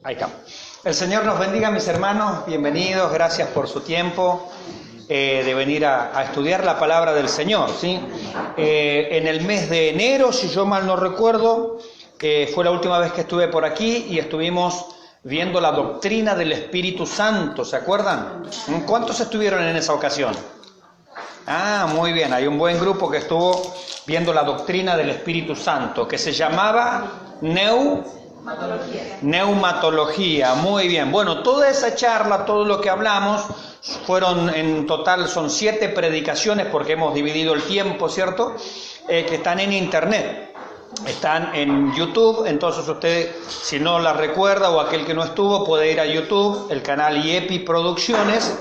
Ahí está. El Señor nos bendiga, mis hermanos. Bienvenidos. Gracias por su tiempo de venir a estudiar la palabra del Señor, ¿sí? En el mes de enero, si yo mal no recuerdo, fue la última vez que estuve por aquí y estuvimos viendo la doctrina del Espíritu Santo. ¿Se acuerdan? ¿Cuántos estuvieron en esa ocasión? Ah, muy bien. Hay un buen grupo que estuvo viendo la doctrina del Espíritu Santo, que se llamaba Neumatología. Muy bien. Bueno, toda esa charla, todo lo que hablamos, fueron en total, son 7 predicaciones, porque hemos dividido el tiempo, ¿cierto? Que están en internet. Están en YouTube, entonces usted, si no la recuerda o aquel que no estuvo, puede ir a YouTube, el canal IEPI Producciones,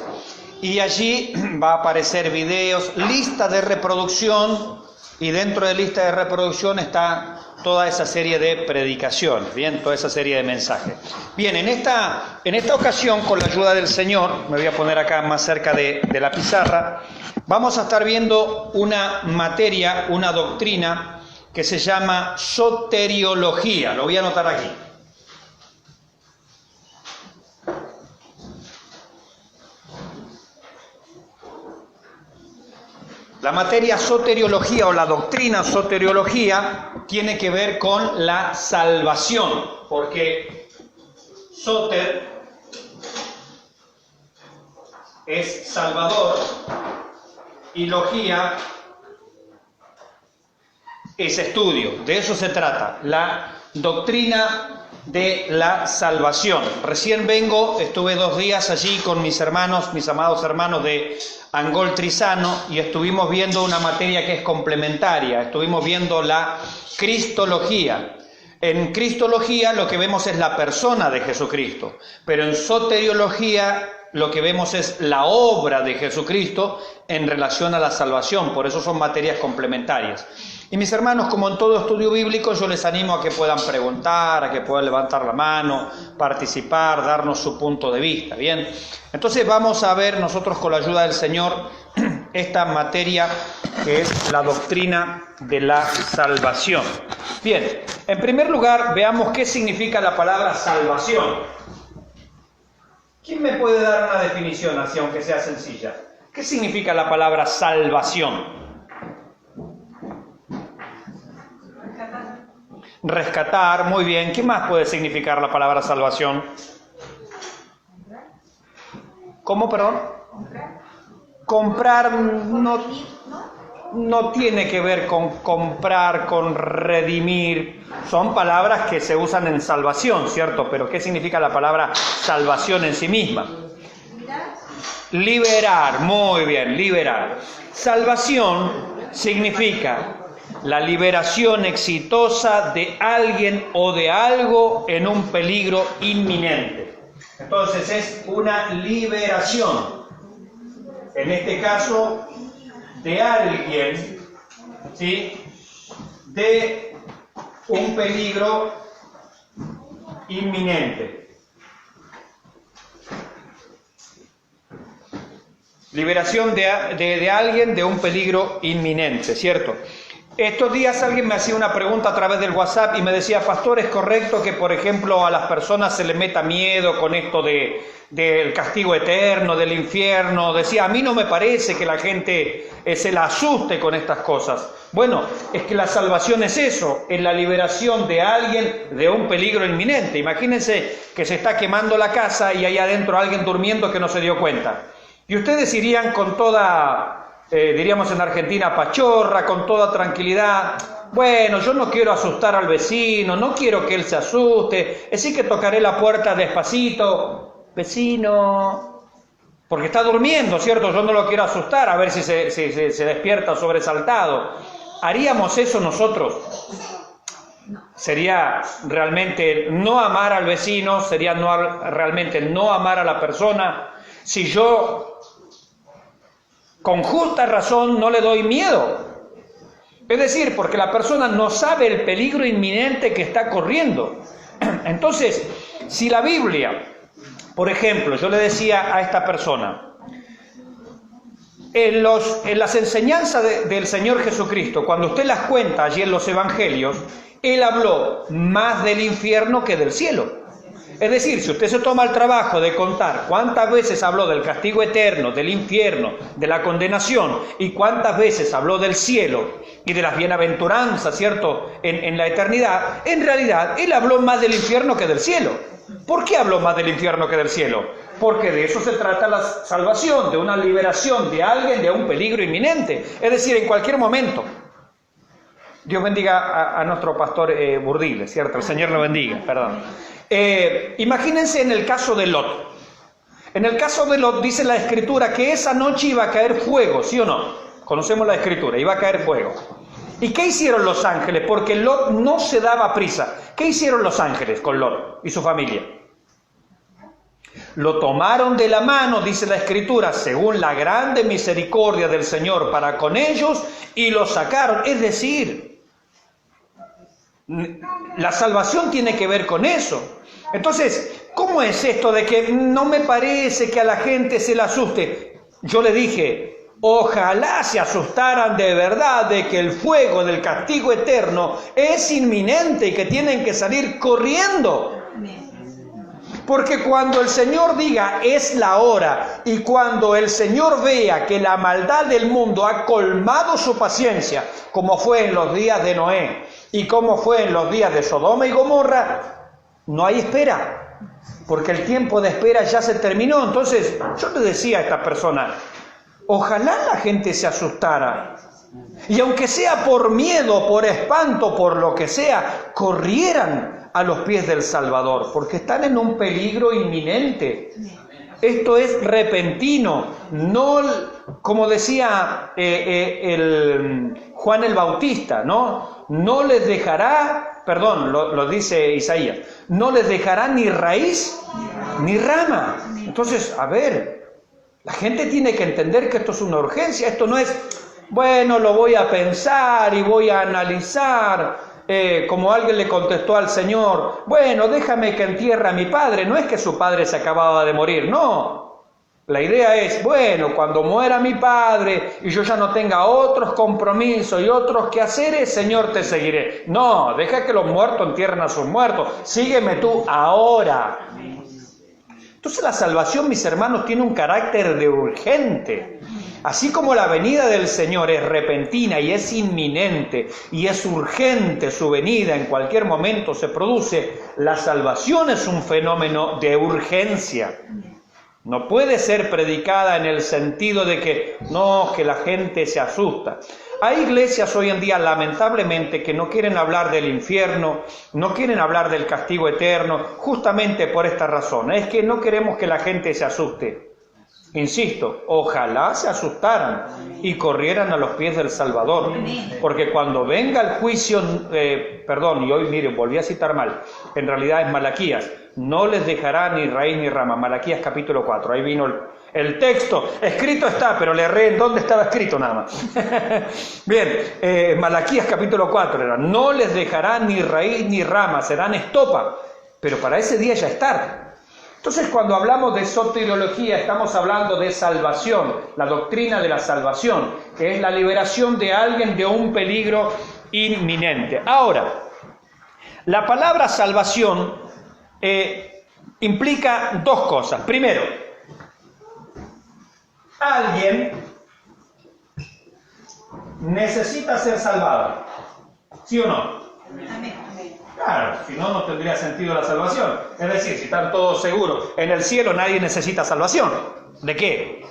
y allí va a aparecer videos, lista de reproducción, y dentro de lista de reproducción está toda esa serie de predicaciones, bien, toda esa serie de mensajes. Bien, en esta ocasión, con la ayuda del Señor, me voy a poner acá más cerca de la pizarra, vamos a estar viendo una materia, una doctrina, que se llama soteriología. Lo voy a anotar aquí. La materia soteriología o la doctrina soteriología tiene que ver con la salvación, porque soter es salvador y logía es estudio. De eso se trata, la doctrina de la salvación. Recién estuve 2 días allí con mis hermanos, mis amados hermanos de Angol Trizano, y estuvimos viendo una materia que es complementaria. Estuvimos viendo la cristología. En cristología lo que vemos es la persona de Jesucristo, pero en soteriología lo que vemos es la obra de Jesucristo en relación a la salvación. Por eso son materias complementarias. Y mis hermanos, como en todo estudio bíblico, yo les animo a que puedan preguntar, a que puedan levantar la mano, participar, darnos su punto de vista, ¿bien? Entonces vamos a ver nosotros, con la ayuda del Señor, esta materia que es la doctrina de la salvación. Bien, en primer lugar, veamos qué significa la palabra salvación. ¿Quién me puede dar una definición así, aunque sea sencilla? ¿Qué significa la palabra salvación? Rescatar, muy bien. ¿Qué más puede significar la palabra salvación? ¿Cómo, perdón? Comprar no tiene que ver con comprar, con redimir. Son palabras que se usan en salvación, ¿cierto? Pero ¿qué significa la palabra salvación en sí misma? Liberar, muy bien, liberar. Salvación significa la liberación exitosa de alguien o de algo en un peligro inminente. Entonces es una liberación, en este caso, de alguien, ¿sí?, de un peligro inminente. Liberación de alguien de un peligro inminente, ¿cierto? Estos días alguien me hacía una pregunta a través del WhatsApp y me decía: pastor, ¿es correcto que, por ejemplo, a las personas se les meta miedo con esto del castigo eterno, del infierno? Decía, a mí no me parece que la gente se la asuste con estas cosas. Bueno, es que la salvación es eso, es la liberación de alguien de un peligro inminente. Imagínense que se está quemando la casa y hay adentro alguien durmiendo que no se dio cuenta. Y ustedes irían con toda... diríamos en Argentina, pachorra, con toda tranquilidad. Bueno, yo no quiero asustar al vecino, no quiero que él se asuste, así que tocaré la puerta despacito. Vecino, porque está durmiendo, ¿cierto? Yo no lo quiero asustar, a ver si se despierta sobresaltado. ¿Haríamos eso nosotros? Sería realmente no amar al vecino, sería realmente no amar a la persona. Si yo, con justa razón, no le doy miedo. Es decir, porque la persona no sabe el peligro inminente que está corriendo. Entonces, si la Biblia, por ejemplo, yo le decía a esta persona, en las enseñanzas del Señor Jesucristo, cuando usted las cuenta allí en los evangelios, Él habló más del infierno que del cielo. Es decir, si usted se toma el trabajo de contar cuántas veces habló del castigo eterno, del infierno, de la condenación, y cuántas veces habló del cielo y de las bienaventuranzas, ¿cierto?, en la eternidad, en realidad él habló más del infierno que del cielo. ¿Por qué habló más del infierno que del cielo? Porque de eso se trata la salvación, de una liberación de alguien de un peligro inminente, es decir, en cualquier momento. Dios bendiga a nuestro pastor Burdiles, ¿cierto? El Señor lo bendiga, perdón. Imagínense en el caso de Lot. En el caso de Lot dice la Escritura que esa noche iba a caer fuego, ¿sí o no? Conocemos la Escritura, iba a caer fuego. ¿Y qué hicieron los ángeles? Porque Lot no se daba prisa. ¿Qué hicieron los ángeles con Lot y su familia? Lo tomaron de la mano, dice la Escritura, según la grande misericordia del Señor para con ellos, y lo sacaron. Es decir, la salvación tiene que ver con eso. Entonces, ¿cómo es esto de que no me parece que a la gente se le asuste? Yo le dije, ojalá se asustaran de verdad de que el fuego del castigo eterno es inminente y que tienen que salir corriendo. Porque cuando el Señor diga es la hora, y cuando el Señor vea que la maldad del mundo ha colmado su paciencia, como fue en los días de Noé y como fue en los días de Sodoma y Gomorra, no hay espera, porque el tiempo de espera ya se terminó. Entonces yo le decía a esta persona, ojalá la gente se asustara, y aunque sea por miedo, por espanto, por lo que sea, corrieran a los pies del Salvador, porque están en un peligro inminente. Esto es repentino, no como decía Juan el Bautista, ¿no? No les dejará, perdón, lo dice Isaías, no les dejará ni raíz ni rama. Entonces, a ver, la gente tiene que entender que esto es una urgencia, esto no es, bueno, lo voy a pensar y voy a analizar. Como alguien le contestó al Señor, bueno, déjame que entierre a mi padre. No es que su padre se acababa de morir, no. La idea es, bueno, cuando muera mi padre y yo ya no tenga otros compromisos y otros quehaceres, Señor, te seguiré. No, deja que los muertos entierren a sus muertos. Sígueme tú ahora. Entonces la salvación, mis hermanos, tiene un carácter de urgente. Así como la venida del Señor es repentina y es inminente y es urgente su venida, en cualquier momento se produce, la salvación es un fenómeno de urgencia. No puede ser predicada en el sentido de que no, que la gente se asusta. Hay iglesias hoy en día, lamentablemente, que no quieren hablar del infierno, no quieren hablar del castigo eterno, justamente por esta razón. Es que no queremos que la gente se asuste. Insisto, ojalá se asustaran y corrieran a los pies del Salvador, porque cuando venga el juicio, y hoy miren, volví a citar mal, en realidad es Malaquías, no les dejará ni raíz ni rama, Malaquías capítulo 4, ahí vino el texto, escrito está, pero le erré en dónde estaba escrito nada más. Bien, Malaquías capítulo 4 era, no les dejará ni raíz ni rama, serán estopa, pero para ese día ya es tarde. Entonces, cuando hablamos de soteriología, estamos hablando de salvación, la doctrina de la salvación, que es la liberación de alguien de un peligro inminente. Ahora, la palabra salvación implica dos cosas. Primero, alguien necesita ser salvado, ¿sí o no? Amén. Claro, si no, no tendría sentido la salvación. Es decir, si están todos seguros, en el cielo nadie necesita salvación. ¿De qué?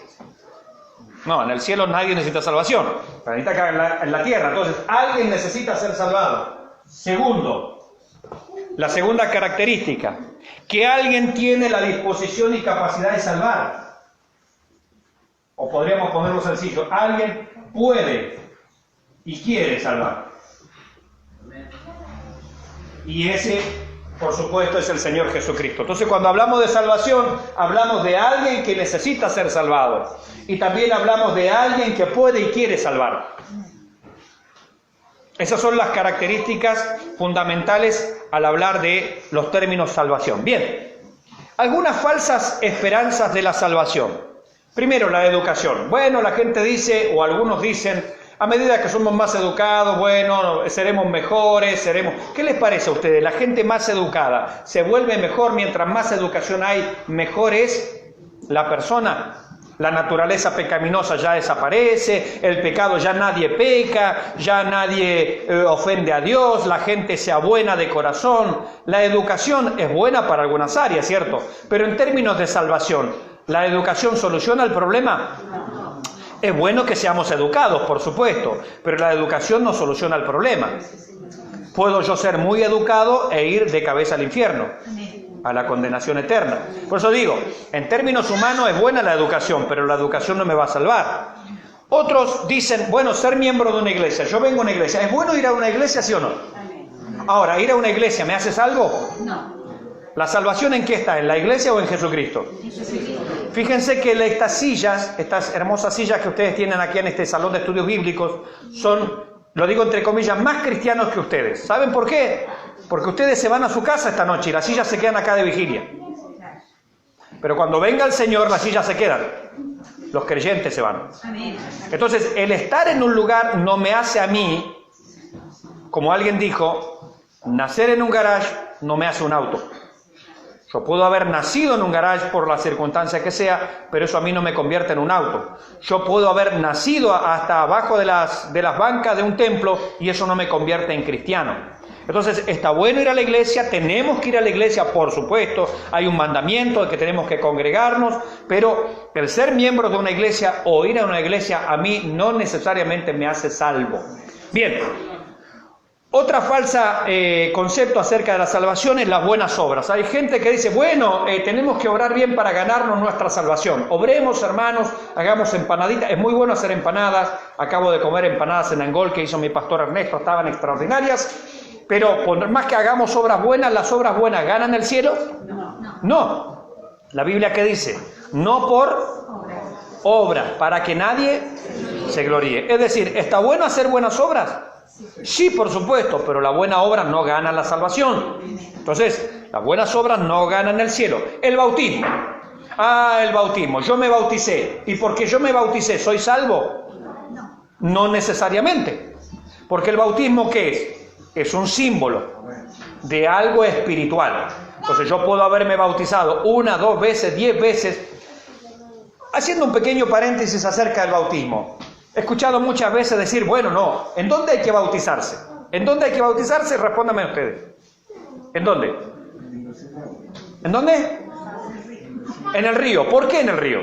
No, en el cielo nadie necesita salvación. Pero necesita acá en la tierra. Entonces, alguien necesita ser salvado. Segundo, la segunda característica, que alguien tiene la disposición y capacidad de salvar. O podríamos ponerlo sencillo, alguien puede y quiere salvar. Y ese, por supuesto, es el Señor Jesucristo. Entonces, cuando hablamos de salvación, hablamos de alguien que necesita ser salvado. Y también hablamos de alguien que puede y quiere salvar. Esas son las características fundamentales al hablar de los términos salvación. Bien, algunas falsas esperanzas de la salvación. Primero, la educación. Bueno, la gente dice, o algunos dicen, A medida que somos más educados, bueno, seremos mejores, ¿Qué les parece a ustedes? ¿La gente más educada se vuelve mejor mientras más educación hay, mejor es la persona? La naturaleza pecaminosa ya desaparece, el pecado ya nadie peca, ya nadie ofende a Dios, la gente sea buena de corazón. La educación es buena para algunas áreas, ¿cierto? Pero en términos de salvación, ¿la educación soluciona el problema? Es bueno que seamos educados, por supuesto, pero la educación no soluciona el problema. Puedo yo ser muy educado e ir de cabeza al infierno, a la condenación eterna. Por eso digo, en términos humanos es buena la educación, pero la educación no me va a salvar. Otros dicen, bueno, ser miembro de una iglesia. Yo vengo a una iglesia. ¿Es bueno ir a una iglesia, sí o no? Ahora, ¿ir a una iglesia me hace salvo? No. ¿La salvación en qué está? ¿En la iglesia o en Jesucristo? Fíjense que estas sillas, estas hermosas sillas que ustedes tienen aquí en este salón de estudios bíblicos, son, lo digo entre comillas, más cristianos que ustedes. ¿Saben por qué? Porque ustedes se van a su casa esta noche y las sillas se quedan acá de vigilia. Pero cuando venga el Señor, las sillas se quedan. Los creyentes se van. Entonces, el estar en un lugar no me hace a mí, como alguien dijo, nacer en un garage no me hace un auto. Yo puedo haber nacido en un garage por la circunstancia que sea, pero eso a mí no me convierte en un auto. Yo puedo haber nacido hasta abajo de las bancas de un templo y eso no me convierte en cristiano. Entonces, está bueno ir a la iglesia, tenemos que ir a la iglesia, por supuesto, hay un mandamiento de que tenemos que congregarnos, pero el ser miembro de una iglesia o ir a una iglesia a mí no necesariamente me hace salvo. Bien. Otra falsa concepto acerca de la salvación es las buenas obras. Hay gente que dice, bueno, tenemos que obrar bien para ganarnos nuestra salvación. Obremos, hermanos, hagamos empanaditas. Es muy bueno hacer empanadas. Acabo de comer empanadas en Angol que hizo mi pastor Ernesto, estaban extraordinarias. Pero por más que hagamos obras buenas, ¿las obras buenas ganan el cielo? No. ¿La Biblia qué dice? No por obras, para que nadie se gloríe. Es decir, ¿está bueno hacer buenas obras? Sí, por supuesto, pero la buena obra no gana la salvación. Entonces, las buenas obras no ganan el cielo. El bautismo. El bautismo. Yo me bauticé. ¿Y porque yo me bauticé, soy salvo? No necesariamente. Porque el bautismo, ¿qué es? Es un símbolo de algo espiritual. Entonces, yo puedo haberme bautizado 1, 2 veces, 10 veces. Haciendo un pequeño paréntesis acerca del bautismo. He escuchado muchas veces decir, bueno, no, ¿en dónde hay que bautizarse? ¿En dónde hay que bautizarse? Respóndanme ustedes. ¿En dónde? ¿En dónde? En el río. ¿Por qué en el río?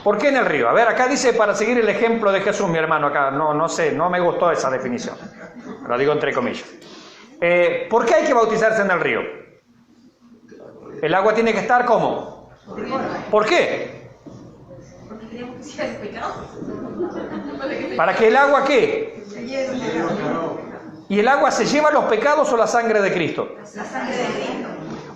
¿Por qué en el río? A ver, acá dice para seguir el ejemplo de Jesús, mi hermano, acá. No sé, no me gustó esa definición. Lo digo entre comillas. ¿Por qué hay que bautizarse en el río? ¿El agua tiene que estar cómo? ¿Por qué? ¿Para que el agua qué? ¿Y el agua se lleva los pecados o la sangre de Cristo? La sangre de Cristo.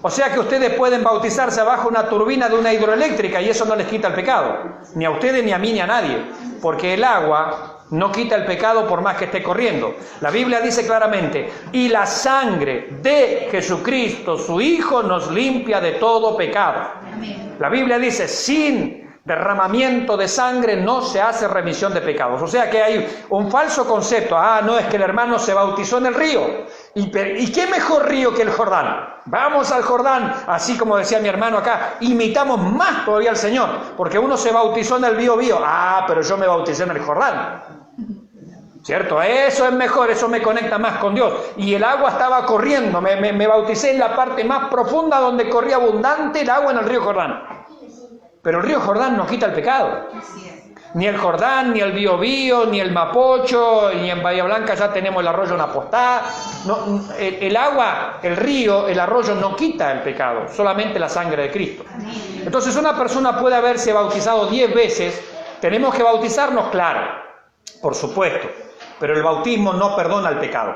O sea que ustedes pueden bautizarse abajo una turbina de una hidroeléctrica y eso no les quita el pecado. Ni a ustedes, ni a mí, ni a nadie. Porque el agua no quita el pecado por más que esté corriendo. La Biblia dice claramente, y la sangre de Jesucristo, su Hijo, nos limpia de todo pecado. La Biblia dice, sin derramamiento de sangre no se hace remisión de pecados. O sea que hay un falso concepto. No, es que el hermano se bautizó en el río. ¿Y qué mejor río que el Jordán? Vamos al Jordán, así como decía mi hermano acá, imitamos más todavía al Señor, porque uno se bautizó en el Bío. Pero yo me bauticé en el Jordán. ¿Cierto? Eso es mejor, eso me conecta más con Dios. Y el agua estaba corriendo, me bauticé en la parte más profunda donde corría abundante el agua en el río Jordán. Pero el río Jordán no quita el pecado. Ni el Jordán, ni el Biobío, ni el Mapocho, ni en Bahía Blanca ya tenemos el arroyo Napostá. No, el agua, el río, el arroyo no quita el pecado, solamente la sangre de Cristo. Entonces una persona puede haberse bautizado 10 veces. ¿Tenemos que bautizarnos? Claro, por supuesto. Pero el bautismo no perdona el pecado.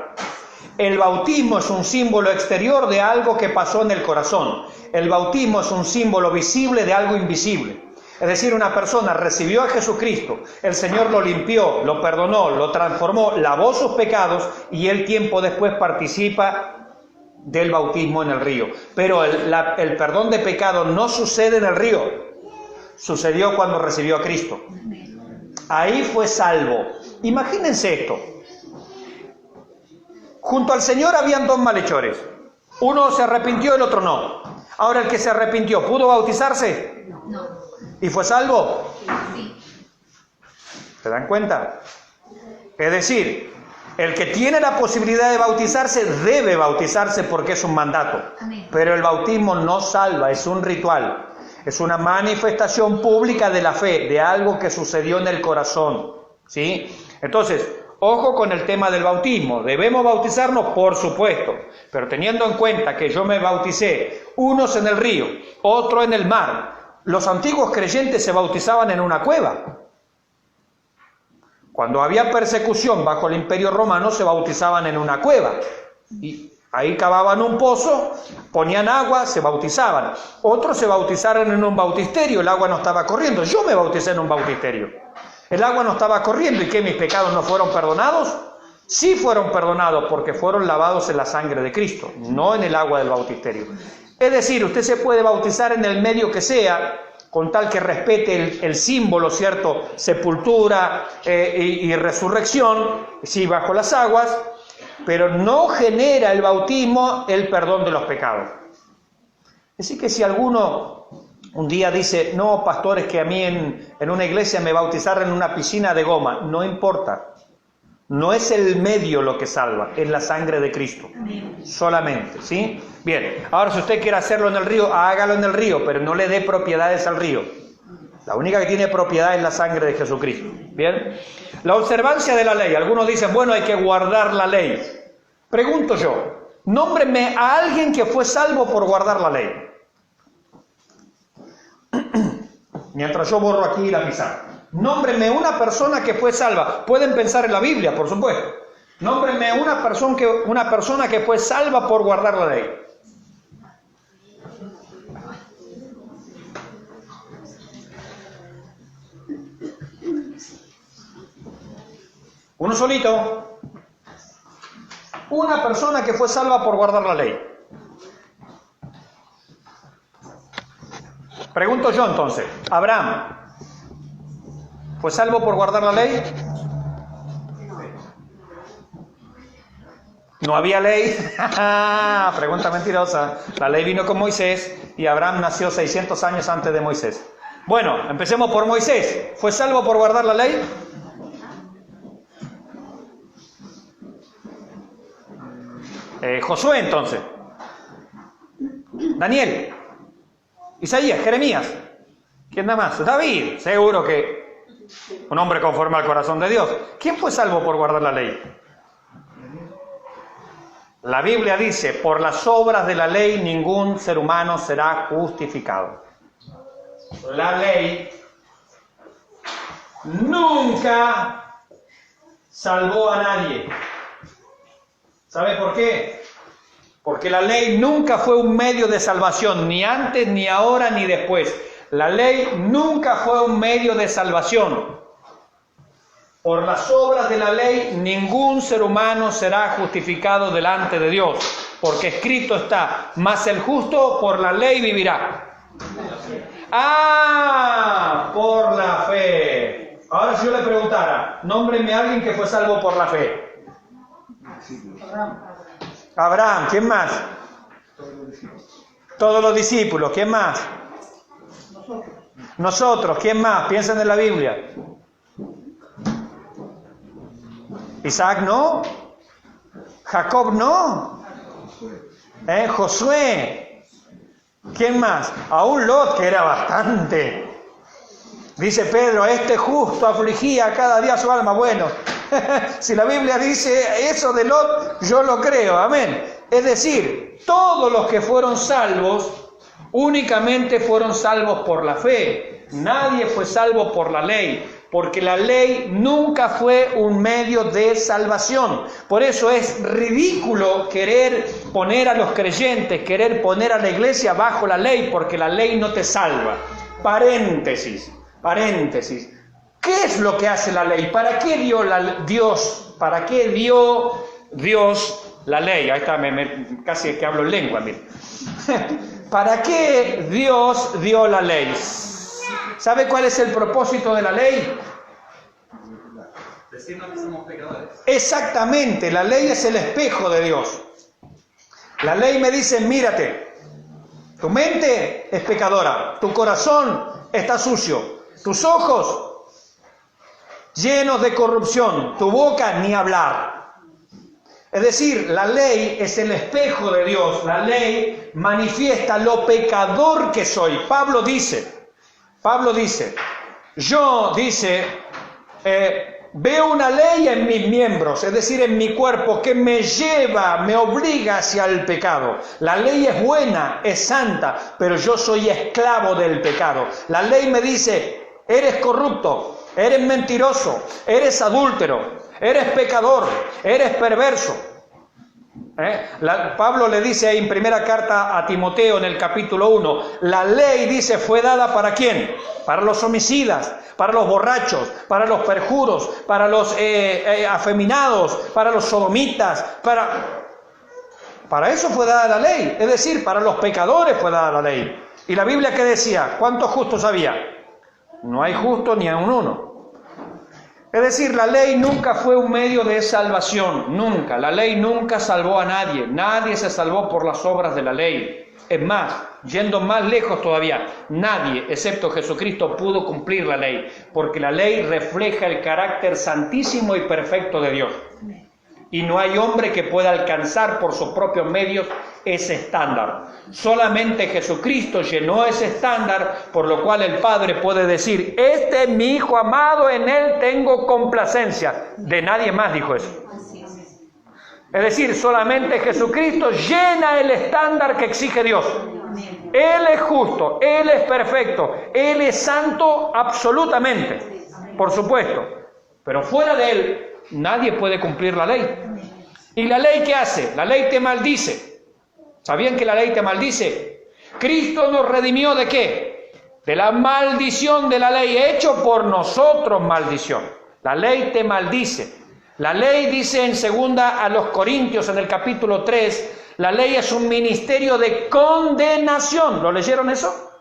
El bautismo es un símbolo exterior de algo que pasó en el corazón. El bautismo es un símbolo visible de algo invisible. Es decir, una persona recibió a Jesucristo, el Señor lo limpió, lo perdonó, lo transformó, lavó sus pecados y él tiempo después participa del bautismo en el río. Pero el perdón de pecado no sucede en el río, sucedió cuando recibió a Cristo. ahí fue salvo. Imagínense esto. Junto al Señor habían dos malhechores. Uno se arrepintió, el otro no. Ahora el que se arrepintió, ¿pudo bautizarse? No. ¿Y fue salvo? Sí. ¿Se dan cuenta? Es decir, el que tiene la posibilidad de bautizarse debe bautizarse porque es un mandato. Amén. Pero el bautismo no salva, es un ritual. Es una manifestación pública de la fe, de algo que sucedió en el corazón. ¿Sí? Entonces, ojo con el tema del bautismo. ¿Debemos bautizarnos? Por supuesto. Pero teniendo en cuenta que yo me bauticé, unos en el río, otro en el mar. Los antiguos creyentes se bautizaban en una cueva. Cuando había persecución bajo el Imperio Romano, se bautizaban en una cueva. Y ahí cavaban un pozo, ponían agua, se bautizaban. Otros se bautizaron en un bautisterio, el agua no estaba corriendo. Yo me bauticé en un bautisterio. El agua no estaba corriendo. ¿Y qué? ¿Mis pecados no fueron perdonados? Sí fueron perdonados porque fueron lavados en la sangre de Cristo, no en el agua del bautisterio. Es decir, usted se puede bautizar en el medio que sea, con tal que respete el símbolo, ¿cierto? Sepultura y resurrección, sí, bajo las aguas, pero no genera el bautismo el perdón de los pecados. Así que si alguno un día dice, no, pastor, es que a mí en una iglesia me bautizaron en una piscina de goma, no importa. No es el medio lo que salva, es la sangre de Cristo. Solamente, ¿sí? Bien, ahora si usted quiere hacerlo en el río, hágalo en el río, pero no le dé propiedades al río. La única que tiene propiedad es la sangre de Jesucristo. Bien, la observancia de la ley. Algunos dicen, bueno, hay que guardar la ley. Pregunto yo, nómbrenme a alguien que fue salvo por guardar la ley. Mientras yo borro aquí la pizarra. Nómbrenme una persona que fue salva. Pueden pensar en la Biblia, por supuesto. Nómbrenme una persona que fue salva por guardar la ley. Uno solito. Una persona que fue salva por guardar la ley. Pregunto yo entonces, ¿Abraham fue salvo por guardar la ley? ¿No había ley? Pregunta mentirosa. La ley vino con Moisés y Abraham nació 600 años antes de Moisés. Bueno, empecemos por Moisés. ¿Fue salvo por guardar la ley? Josué entonces. Daniel. Isaías, Jeremías. ¿Quién da más? David. Seguro que un hombre conforme al corazón de Dios. ¿Quién fue salvo por guardar la ley? La Biblia dice, por las obras de la ley ningún ser humano será justificado. La ley nunca salvó a nadie. ¿Sabe por qué? Porque la ley nunca fue un medio de salvación, ni antes, ni ahora, ni después. La ley nunca fue un medio de salvación. Por las obras de la ley, ningún ser humano será justificado delante de Dios, porque escrito está, mas el justo por la ley vivirá. ¡Ah! Por la fe. Ahora si yo le preguntara, nómbreme a alguien que fue salvo por la fe. Abraham, ¿quién más? Todos los discípulos, ¿quién más? Nosotros, ¿quién más? Piensen en la Biblia. Isaac no, Jacob no, Josué, ¿quién más? Aún Lot, que era bastante. Dice Pedro, este justo afligía cada día su alma. Bueno, si la Biblia dice eso de Lot, yo lo creo, amén. Es decir, todos los que fueron salvos, únicamente fueron salvos por la fe. Nadie fue salvo por la ley. Porque la ley nunca fue un medio de salvación. Por eso es ridículo querer poner a los creyentes, querer poner a la iglesia bajo la ley, porque la ley no te salva. Paréntesis. ¿Qué es lo que hace la ley? ¿Para qué dio Dios la ley? Ahí está, casi que hablo en lengua, mire. ¿Para qué Dios dio la ley? ¿Sabe cuál es el propósito de la ley? decirnos que somos pecadores. Exactamente, la ley es el espejo de Dios. La ley me dice, mírate, tu mente es pecadora, tu corazón está sucio, tus ojos llenos de corrupción, tu boca ni hablar. Es decir, la ley es el espejo de Dios, la ley manifiesta lo pecador que soy. Pablo dice, yo, veo una ley en mis miembros, es decir, en mi cuerpo, que me obliga hacia el pecado. La ley es buena, es santa, pero yo soy esclavo del pecado. La ley me dice, eres corrupto, eres mentiroso, eres adúltero, eres pecador, eres perverso. Pablo le dice ahí en primera carta a Timoteo en el capítulo 1, la ley, dice, fue dada ¿para quién? Para los homicidas, para los borrachos, para los perjuros, para los afeminados, para los sodomitas, para eso fue dada la ley, es decir, para los pecadores fue dada la ley. ¿Y la Biblia qué decía? ¿Cuántos justos había? No hay justo ni a un uno. Es decir, la ley nunca fue un medio de salvación, nunca. La ley nunca salvó a nadie. Nadie se salvó por las obras de la ley. Es más, yendo más lejos todavía, nadie, excepto Jesucristo, pudo cumplir la ley, porque la ley refleja el carácter santísimo y perfecto de Dios. Y no hay hombre que pueda alcanzar por sus propios medios ese estándar. Solamente Jesucristo llenó ese estándar, por lo cual el Padre puede decir, este es mi Hijo amado, en él tengo complacencia. De nadie más dijo eso. Es decir, solamente Jesucristo llena el estándar que exige Dios. Él es justo, Él es perfecto, Él es santo absolutamente, por supuesto. Pero fuera de Él, nadie puede cumplir la ley. ¿Y la ley qué hace? La ley te maldice. ¿Sabían que la ley te maldice? Cristo nos redimió ¿de qué? De la maldición de la ley, hecho por nosotros maldición. La ley te maldice. La ley dice en segunda a los Corintios, en el capítulo 3, la ley es un ministerio de condenación. ¿Lo leyeron eso?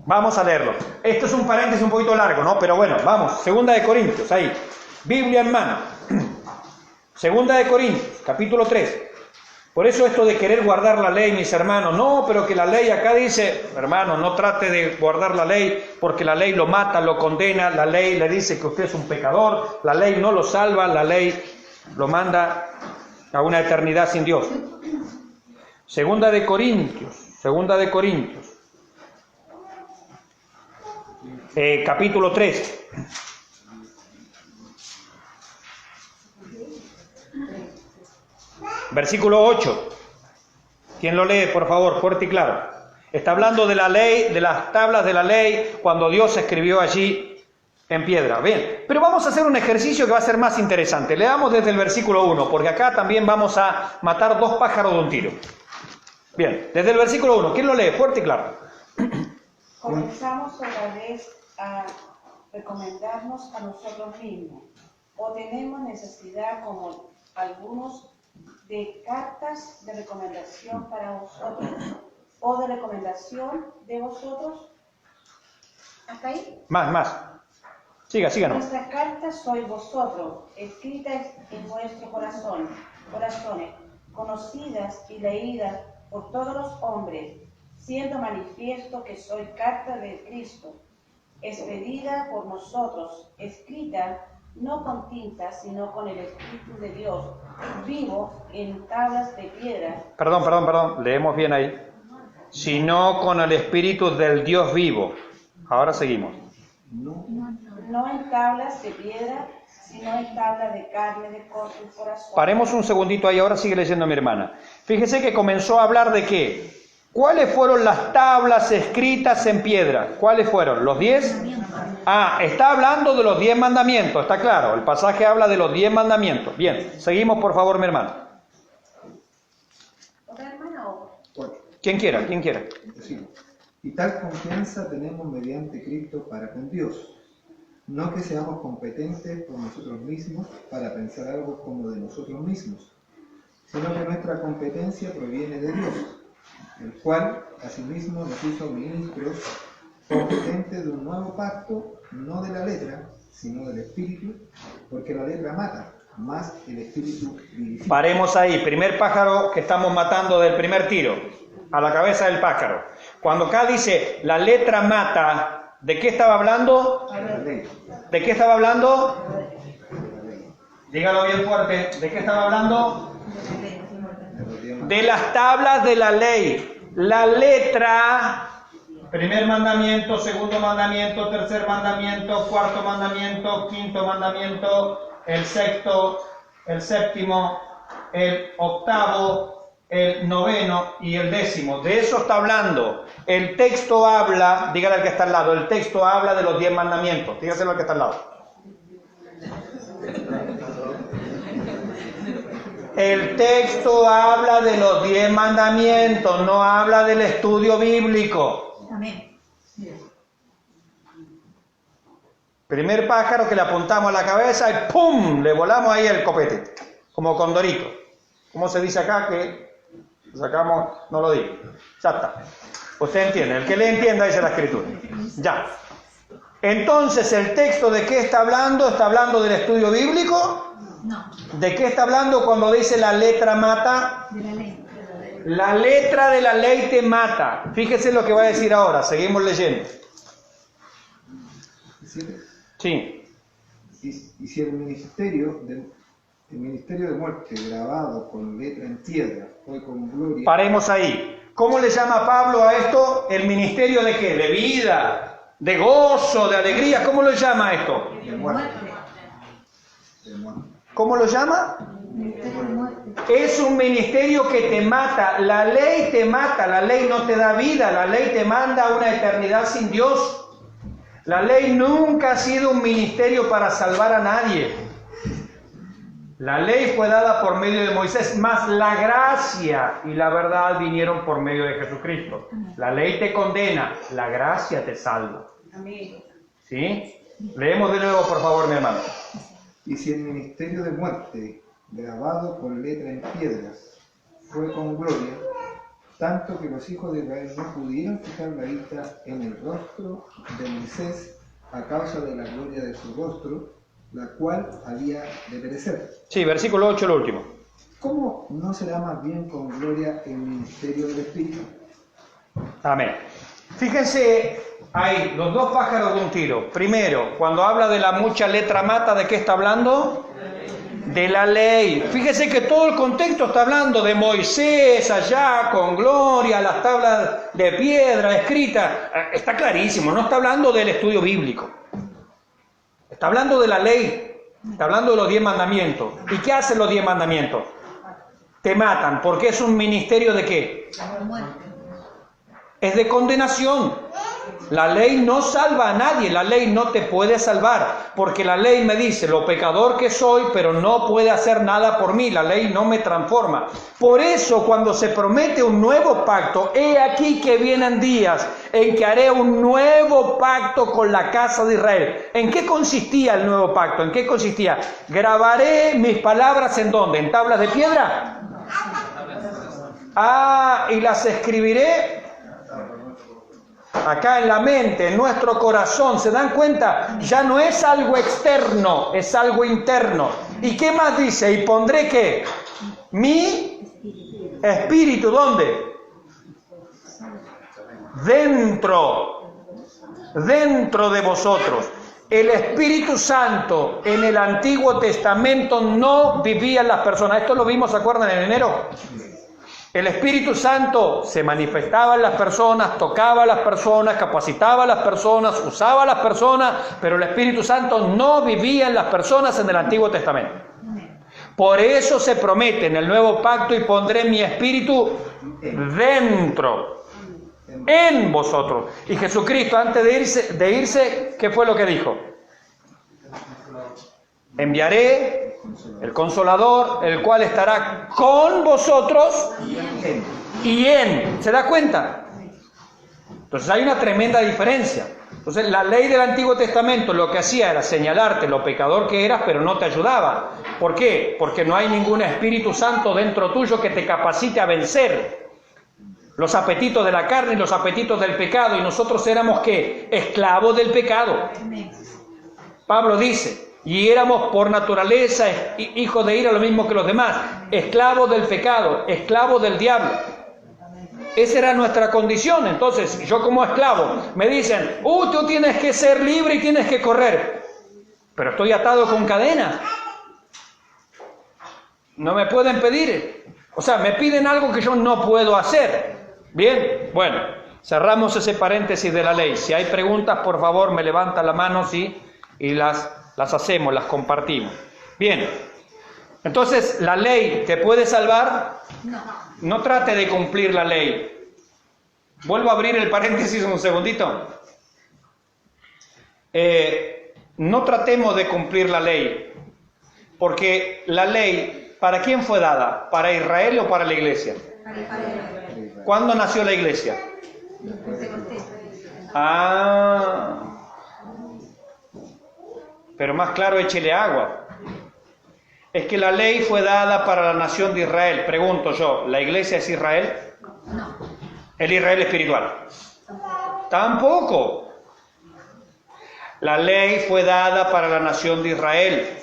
Vamos a leerlo. Esto es un paréntesis un poquito largo, ¿no? Pero bueno, vamos. Segunda de Corintios, ahí. Biblia en mano. Segunda de Corintios, capítulo 3. Por eso esto de querer guardar la ley, mis hermanos, no, pero que la ley acá dice, hermano, no trate de guardar la ley, porque la ley lo mata, lo condena, la ley le dice que usted es un pecador, la ley no lo salva, la ley lo manda a una eternidad sin Dios. Segunda de Corintios, capítulo 3. Versículo 8. ¿Quién lo lee, por favor, fuerte y claro? Está hablando de la ley, de las tablas de la ley, cuando Dios escribió allí en piedra. Bien, pero vamos a hacer un ejercicio que va a ser más interesante. Leamos desde el versículo 1, porque acá también vamos a matar dos pájaros de un tiro. Bien, desde el versículo 1. ¿Quién lo lee? Fuerte y claro. Comenzamos otra vez a recomendarnos a nosotros mismos, o tenemos necesidad, como algunos, de cartas de recomendación para vosotros, o de recomendación de vosotros. ¿Hasta ahí? Más. Síganos. Nuestras cartas sois vosotros, escritas en vuestros corazones, conocidas y leídas por todos los hombres, siendo manifiesto que soy carta de Cristo, expedida por nosotros, escrita no con tinta, sino con el Espíritu de Dios, vivo en tablas de piedra. Perdón, leemos bien ahí. Sino con el Espíritu del Dios vivo. Ahora seguimos. No en tablas de piedra, sino en tablas de carne, de corazón. Paremos un segundito ahí, ahora sigue leyendo mi hermana. Fíjese que comenzó a hablar de qué. ¿Cuáles fueron las tablas escritas en piedra? ¿Cuáles fueron? ¿Los 10? Está hablando de los 10 mandamientos, está claro. El pasaje habla de los 10 mandamientos. Bien, seguimos por favor, mi hermano. ¿Otra hermana o? Quien quiera. Sí. Y tal confianza tenemos mediante Cristo para con Dios. No que seamos competentes por nosotros mismos para pensar algo como de nosotros mismos, sino que nuestra competencia proviene de Dios, el cual asimismo nos hizo ministros competentes de un nuevo pacto, no de la letra, sino del Espíritu, porque la letra mata, más el Espíritu vivifica. Paremos ahí, primer pájaro que estamos matando del primer tiro, a la cabeza del pájaro. Cuando acá dice la letra mata, ¿de qué estaba hablando? La ley, ¿De qué estaba hablando? la ley, Dígalo bien fuerte, ¿de qué estaba hablando? de los 10 De las tablas de la ley. La letra, primer mandamiento, segundo mandamiento, tercer mandamiento, cuarto mandamiento, quinto mandamiento, el sexto, el séptimo, el octavo, el noveno y el décimo. De eso está hablando. El texto habla, dígale al que está al lado, el texto habla de los 10 mandamientos. Dígaselo al que está al lado. El texto habla de los 10 mandamientos, no habla del estudio bíblico. Amén. Primer pájaro que le apuntamos a la cabeza y ¡pum! Le volamos ahí el copete, como condorito. ¿Cómo se dice acá que sacamos? No lo digo. Ya está. Usted entiende. El que le entienda dice la escritura. Ya. Entonces, ¿el texto de qué está hablando? ¿Está hablando del estudio bíblico? No, ¿De qué está hablando cuando dice la letra mata? de la ley. La letra de la ley te mata. Fíjese lo que va a decir ahora. Seguimos leyendo. 17. Sí. Y si el ministerio de muerte grabado con letra en piedra fue con gloria, Paremos ahí. ¿Cómo le llama Pablo a esto? ¿El ministerio de qué? ¿De vida? ¿De gozo? ¿De alegría? ¿Cómo lo llama esto? de muerte, de muerte. ¿Cómo lo llama? Ministerio de muerte. Es un ministerio que te mata. La ley te mata. La ley no te da vida. La ley te manda a una eternidad sin Dios. La ley nunca ha sido un ministerio para salvar a nadie. La ley fue dada por medio de Moisés, más la gracia y la verdad vinieron por medio de Jesucristo. La ley te condena, la gracia te salva. Amén. ¿Sí? Leemos de nuevo, por favor, mi hermano. Y si el ministerio de muerte grabado con letra en piedras fue con gloria, tanto que los hijos de Israel no pudieron fijar la vista en el rostro de Moisés a causa de la gloria de su rostro, la cual había de perecer. Sí, versículo 8, lo último. ¿Cómo no será más bien con gloria el ministerio del Espíritu? Amén. Fíjense, hay los dos pájaros de un tiro. Primero, cuando habla de la mucha letra mata, ¿de qué está hablando? De la ley. Fíjese que todo el contexto está hablando de Moisés allá con gloria, las tablas de piedra escritas. Está clarísimo, no está hablando del estudio bíblico. Está hablando de la ley, está hablando de los 10 mandamientos. ¿Y qué hacen los 10 mandamientos? Te matan, porque es un ministerio de qué? De muerte. Es de condenación. La ley no salva a nadie, la ley no te puede salvar, porque la ley me dice lo pecador que soy, pero no puede hacer nada por mí, la ley no me transforma. Por eso cuando se promete un nuevo pacto, he aquí que vienen días en que haré un nuevo pacto con la casa de Israel. ¿En qué consistía el nuevo pacto? ¿En qué consistía? Grabaré mis palabras ¿en dónde? ¿En tablas de piedra? Y las escribiré acá en la mente, en nuestro corazón. ¿Se dan cuenta? Ya no es algo externo, es algo interno. ¿Y qué más dice? Y pondré ¿qué? Mi espíritu. ¿Dónde? Dentro de vosotros. El Espíritu Santo en el Antiguo Testamento no vivía en las personas. Esto lo vimos, ¿se acuerdan? En enero. El Espíritu Santo se manifestaba en las personas, tocaba a las personas, capacitaba a las personas, usaba a las personas, pero el Espíritu Santo no vivía en las personas en el Antiguo Testamento. Por eso se promete en el nuevo pacto: y pondré mi espíritu dentro, en vosotros. Y Jesucristo, antes de irse, ¿qué fue lo que dijo? Enviaré el Consolador, el cual estará con vosotros y en. ¿Se da cuenta? Entonces hay una tremenda diferencia. Entonces la ley del Antiguo Testamento lo que hacía era señalarte lo pecador que eras, pero no te ayudaba. ¿Por qué? Porque no hay ningún Espíritu Santo dentro tuyo que te capacite a vencer los apetitos de la carne y los apetitos del pecado. Y nosotros éramos ¿qué? Esclavos del pecado. Pablo dice, y éramos por naturaleza hijos de ira, lo mismo que los demás, esclavos del pecado, esclavos del diablo. Esa era nuestra condición. Entonces, yo como esclavo, me dicen, tú tienes que ser libre y tienes que correr. Pero estoy atado con cadenas. No me pueden pedir. O sea, me piden algo que yo no puedo hacer. Bien, bueno, cerramos ese paréntesis de la ley. Si hay preguntas, por favor, me levanta la mano, sí, y las hacemos, las compartimos. Bien, entonces, ¿la ley te puede salvar? No trate de cumplir la ley. Vuelvo a abrir el paréntesis un segundito. No tratemos de cumplir la ley, porque la ley, ¿para quién fue dada? ¿Para Israel o para la iglesia? ¿Cuándo nació la iglesia? Pero más claro, échele agua. Es que la ley fue dada para la nación de Israel. Pregunto yo, ¿la iglesia es Israel? No. ¿El Israel espiritual? Tampoco. La ley fue dada para la nación de Israel.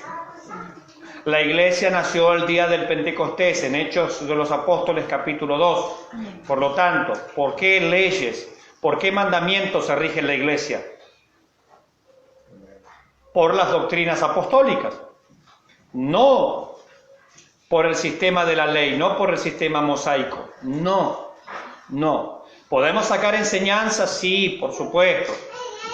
La iglesia nació el día del Pentecostés, en Hechos de los Apóstoles capítulo 2. Por lo tanto, ¿por qué leyes, por qué mandamientos se rige la iglesia? Por las doctrinas apostólicas. No por el sistema de la ley, no por el sistema mosaico. No. ¿Podemos sacar enseñanzas? Sí, por supuesto.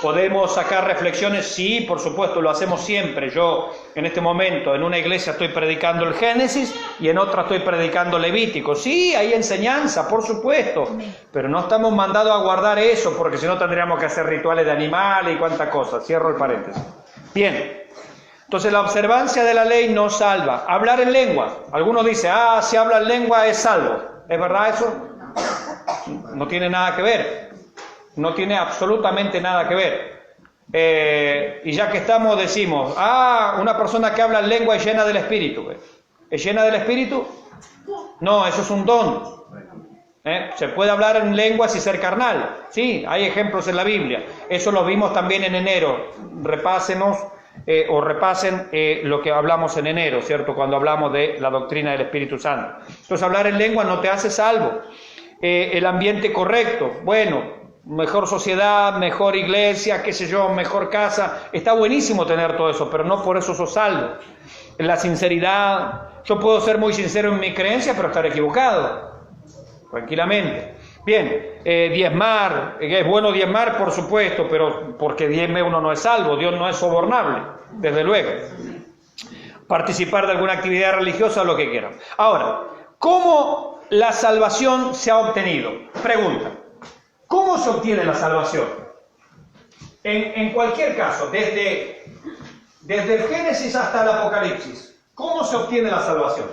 ¿Podemos sacar reflexiones? Sí, por supuesto, lo hacemos siempre. Yo, en este momento, en una iglesia estoy predicando el Génesis y en otra estoy predicando Levítico. Sí, hay enseñanza, por supuesto, pero no estamos mandados a guardar eso, porque si no tendríamos que hacer rituales de animales y cuánta cosa. Cierro el paréntesis. Bien, entonces la observancia de la ley no salva. Hablar en lengua. Algunos dicen, si habla en lengua es salvo. ¿Es verdad eso? No tiene nada que ver. No tiene absolutamente nada que ver. Y ya que estamos, decimos, una persona que habla en lengua es llena del Espíritu. ¿Es llena del Espíritu? No, eso es un don. Se puede hablar en lenguas y ser carnal. Sí, hay ejemplos en la Biblia. Eso lo vimos también en enero. Repasen lo que hablamos en enero, ¿cierto? Cuando hablamos de la doctrina del Espíritu Santo. Entonces, hablar en lengua no te hace salvo. El ambiente correcto, bueno, mejor sociedad, mejor iglesia, qué sé yo, mejor casa. Está buenísimo tener todo eso, pero no por eso sos salvo. La sinceridad, yo puedo ser muy sincero en mi creencia, pero estar equivocado. Tranquilamente. Bien, diezmar, es bueno diezmar, por supuesto, pero porque diezme uno no es salvo, Dios no es sobornable, desde luego. Participar de alguna actividad religiosa, lo que quieran. Ahora, ¿cómo la salvación se ha obtenido? Pregunta, ¿cómo se obtiene la salvación? En cualquier caso, desde el Génesis hasta el Apocalipsis, ¿cómo se obtiene la salvación?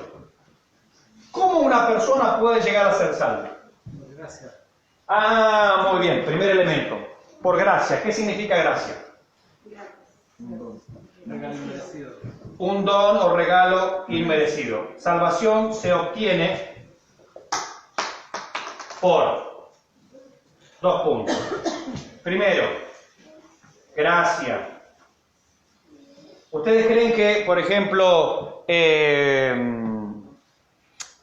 ¿Cómo una persona puede llegar a ser salva? Gracias. Muy bien, primer elemento. Por gracia. ¿Qué significa gracia? Un don o regalo inmerecido. Salvación se obtiene por 2 puntos. Primero, gracia. ¿Ustedes creen que, por ejemplo,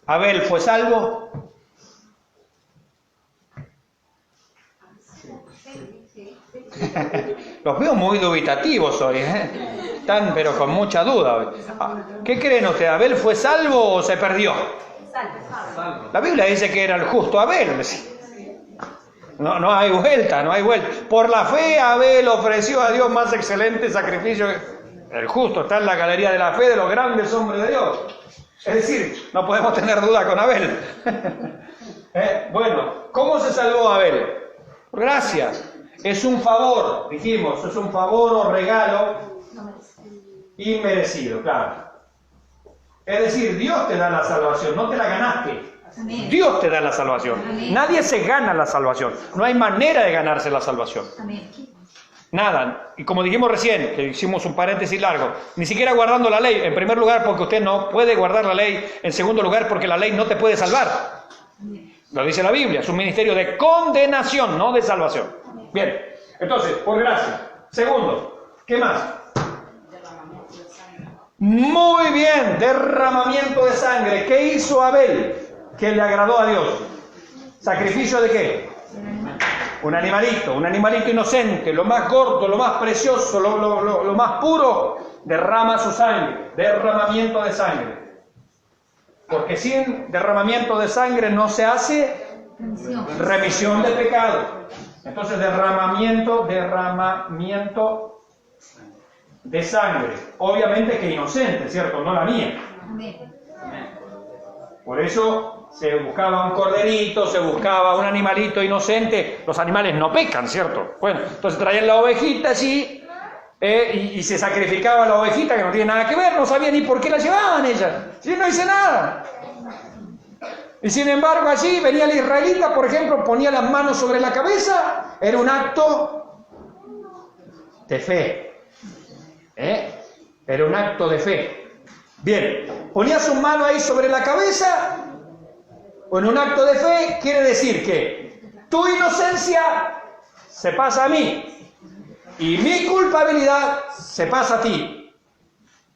Abel fue salvo? Los veo muy dubitativos hoy, Están pero con mucha duda hoy. ¿Qué creen ustedes? ¿Abel fue salvo o se perdió? Salvo. La Biblia dice que era el justo Abel. No hay vuelta. Por la fe Abel ofreció a Dios más excelente sacrificio. El justo está en la galería de la fe de los grandes hombres de Dios. Es decir, no podemos tener duda con Abel. Bueno, ¿cómo se salvó Abel? Por gracia. Es un favor, dijimos, es un favor o regalo inmerecido, claro. Es decir, Dios te da la salvación, no te la ganaste. Amén. Dios te da la salvación. Amén. Nadie se gana la salvación. No hay manera de ganarse la salvación. Amén. Nada. Y como dijimos recién, que hicimos un paréntesis largo, ni siquiera guardando la ley. En primer lugar, porque usted no puede guardar la ley. En segundo lugar, porque la ley no te puede salvar. Lo dice la Biblia. Es un ministerio de condenación, no de salvación. Bien. Entonces, por gracia. Segundo, ¿qué más? Muy bien, derramamiento de sangre. ¿Qué hizo Abel que le agradó a Dios? ¿Sacrificio de qué? Un animalito inocente, lo más gordo, lo más precioso, lo más puro, derrama su sangre, derramamiento de sangre. Porque sin derramamiento de sangre no se hace remisión de pecado. Entonces derramamiento de sangre. Obviamente que inocente, ¿cierto? No la mía. Por eso se buscaba un corderito, se buscaba un animalito inocente. Los animales no pecan, ¿cierto? Bueno, entonces traían la ovejita así, y se sacrificaba la ovejita, que no tiene nada que ver, no sabía ni por qué la llevaban ellas. Si no hice nada. Y sin embargo allí venía el israelita, por ejemplo, ponía las manos sobre la cabeza, era un acto de fe. Era un acto de fe. Bien, ponía su mano ahí sobre la cabeza, o en un acto de fe, quiere decir que tu inocencia se pasa a mí, y mi culpabilidad se pasa a ti.